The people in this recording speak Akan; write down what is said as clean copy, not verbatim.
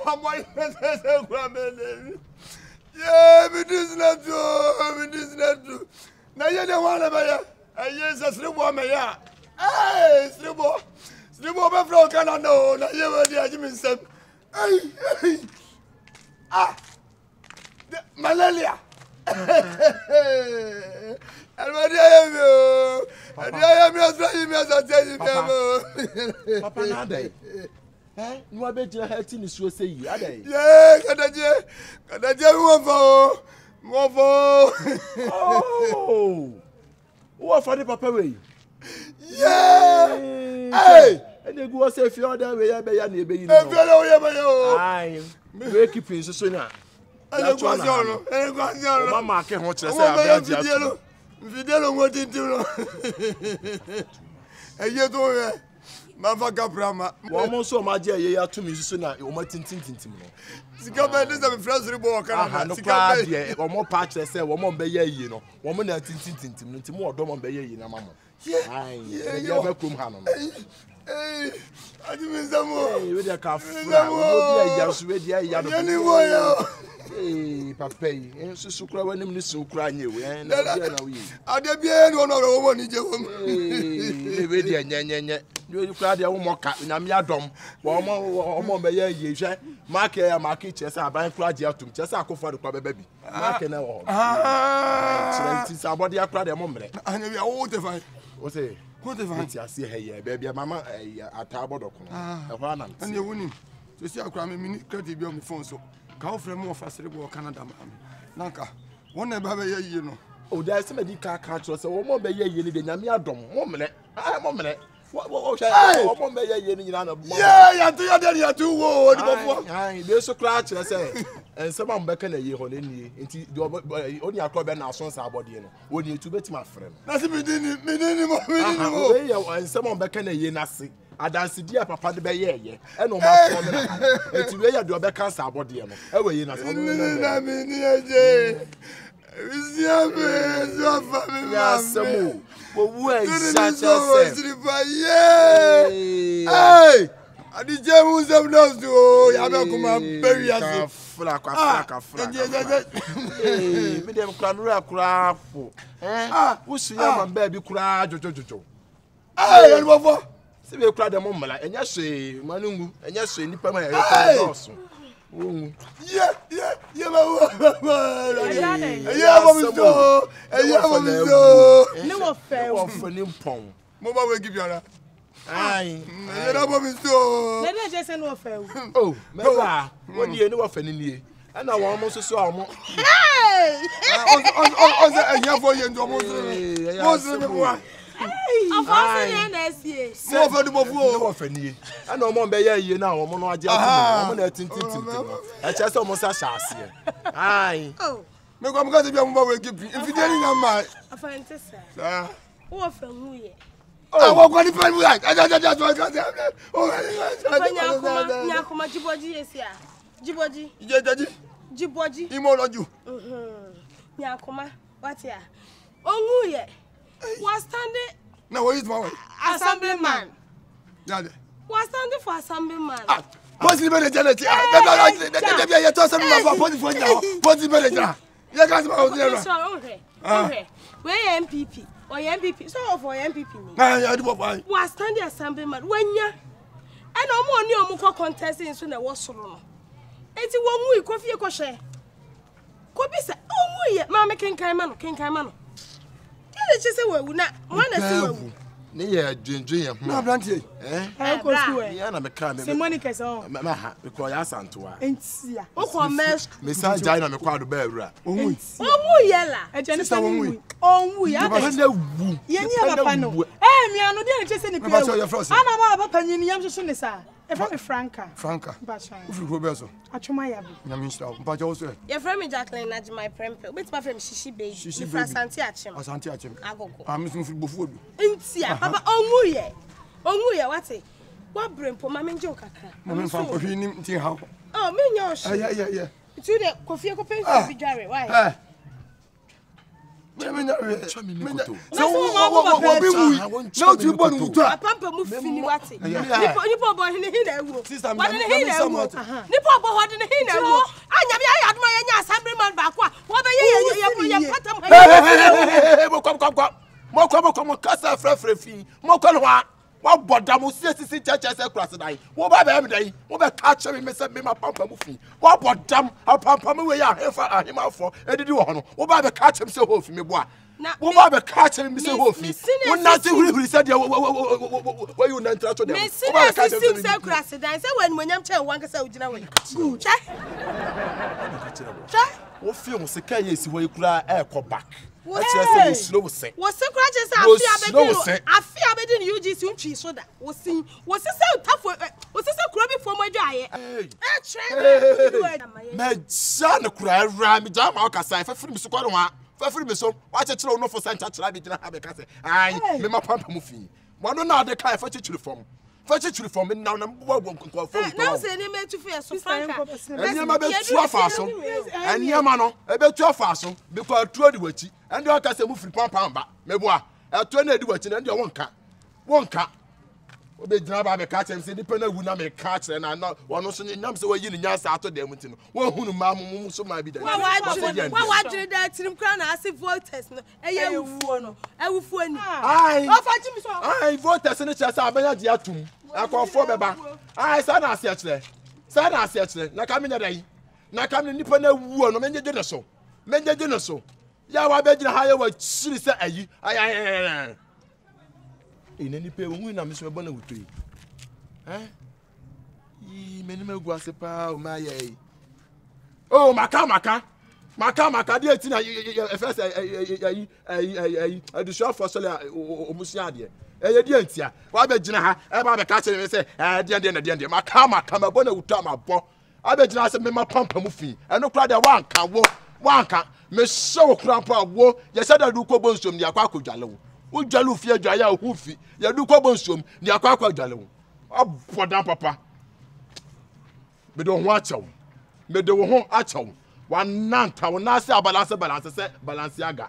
boy say grandmother. Yeah, me this not do. Na ye dey wan ba ya. Aye say Sribo me ya. Hey, Sribo be from Canada. Na ye we dey ajimi nsem. Hey. Ah. Malaria. Papa na dey. No be je healthy ni so say yi adai. Yeah, kadaje mo fo. Oh. Wo for the papa we. Yeah. Hey. Ene go say fi order we ya be ya na ebe yi no. E fi order we ya be yo. Ai. We keep in so na. Ene go no. Mama ke ho kire say abia dia. Video ngo tintim no. Eye to we. Ma fa kaprama. Wo mo so ma je eye ya to mi so na o ma tintim no. Sika be dey say friends Sribo Canada. Sika be o mo pa kire say wo mo be ye yi no. Wo mo na tintim no ntim wo do mo be ye yi na mama. Ai. Ya be kum ha no. Hey, I didn't know. Hey, we dey ka fra. We dey ya so we dey ya do. Hey, papa, so sukra wanim ni sukra nye we na bia na we. Ade bia ni ono ro wo ni je wo. Hey, we dey nyenyenye. Ni kura dey wo moka na me adom. Wo mo be ye ye hwe. Mark ya mark chese aban kura je atum. Chese akofo de kwa beba bi. Mark na wo. Ah. Chese abode akura de mo mre. Anya bia wo te fine. Wo say what if I see here, baby, mama, a tabard. A one and you winning. To see a crime, mini credit be on the phone. So, go for more fast Sribo Canada. Nanka, one never you know. Oh, there's somebody car catcher, so one more be ye in the Namia Dom. 1 minute. I'm 1 minute. What shall I be ye in the yeah, you are too old. There's a cratch, I say. And someone beckon a year on any only a club and our sons are body. Would you to bet my friend? Nothing and someone beckon a year, nothing. I dance dear papa the bay, yeah, and no more. It's where you do a beckons our body. Away in us. Hey! Adi je mu sem no so ya be kuma bury us fraka me dem kura kura fo wo suya man ba bi kura jojojojo you bofo se be kura dem mmala enya hwe manungu enya hwe nipa ma ya so wo yeah ne wo fe ni mpon mo ba we give you ara ai you don't want me so let me just say no fair oh meba what do you know of any and I want so so am hey on the for you ndo mo so afase na sie mo fa du mo fu o fa ni and o mo be ye ye na o mo no age afu mo na tintintim e che se o mo sa shaase ai oh me go mo ka se bia mo ba we keep infideli na ma afante sa wo fa hu ye I want to find right. Nyakoma jiboji yesia. Jiboji. Jiboji. Imoloju. Nyakoma, what ya? Ongu ye. Was standing. Now what is my way? Assemblyman. Yade. Was standing for assemblyman. Possible manager. You told some about possible manager. You guys about okay. Where MPP? Or MPP, so for MPP. I do why. Was standing assemblyman when ya and no more new muko contesting soon. I was solo. It's 1 week coffee ko share. Could be said, oh, we mamma can Kaimano. Let's just say, well, not one as near Ginger, no, Blanty. Eh, I'm a kind of Monica's on. Because I sent to her. And see, oh, Miss Gina, I'm a crowd of bear. Oh, yella, a Jennifer. Oh, we are the Yanapano. Eh, me, I know they're just in the place. I'm about Penny Yamsonesa. If I'm Franca, Roberto, Achumaya, Yamin, but also your friend Jacqueline, my friend, with my friend Shishi Bay, Shishi Santiachim, Santiachim. I'm missing football food. In Sia, Papa, oh, Muya, what's it? What brain for my main joke? I'm from Coffee, how? Oh, me, yeah. Yeah. To the coffee, why? menya so wo be wu na tu bo nu to pampa mu fini wate nipa bo ne hi na ewu sister me ne hi na ewu nipa bo ho de ne hi na ewu anya bi ayi aduma ye nya assembly man ba kwa wo be ye patam mo kasa frefre fi mo ko no wa boda mo sisi cheche se krase dai wo ba be dai wo be catch me se me ma pampa mu fi wa bodam pampa me we ya hefa ahemafo edidi wo ho no wo ba be catch me se ho fi me boa wo ba be catch me se ho fi wo na se huri se dia wo you na ntra cho dem wo ba be catch me se krase dai se when monyam che wan kasa ugina we che wo fi mo se kan yesi wo ikura e ko back Wo slow say. Wo se kura je say afia abedi ni UGC untwi so da. Wo se tafo wo se kura bi fo mo adwaye. Me jana kura ra mi jama o kasa fa firi mi so kwaro wa. Fa firi mi so wa chechire no for sancha chira bi gina ha be kasa. Ai me ma pampa mu fi. Wo no na de kai fa chechire fom. Fa chechire fom na na wo nko fo. Na se ni me tu fi so franka. Enya be tu afa so. Enya ma no e be tu afa so because tu odi wachi. And you can say move free pamba, meboa. A 20 watching and you won't cut. Obe draba me catch him say depend who na me catch and I know one so nyam say we yin nyasa ato dem tin. Won hunu ma mum so ma bi da. Wa wadwere da tirim kra na ase voters no. Eye awufuo no. Awufuo ni. Ai. O fa jimi so. Ai voters ni chese abanya dia tum. Akofo beba. Ai sa na ase akire. Sa na ase akire. Na ka me nya dai. Na ka me nipa na wuo no menje de so. Menje de so. Ya wa be gina ha ya wa chiri se ayi ay ina ni pe ohun na me so be na wuto yi yi meni ma gua se pa o ma ye oh maka de etina first ayi adu show for sole omusia de ye de antia wa be gina ha e ba be ka chere me se de maka ma bo na wuto ma bo abe gina se me ma pampa mu fi eno kra de wanka me show krampa wo ye said da du ko bonsom ni akwa akwadwale wo dwale fi adwa ya hu fi ye du ko bonsom ni akwa akwadwale wo abodan papa me do ho achaw wa nanta wo na se balance se balance aga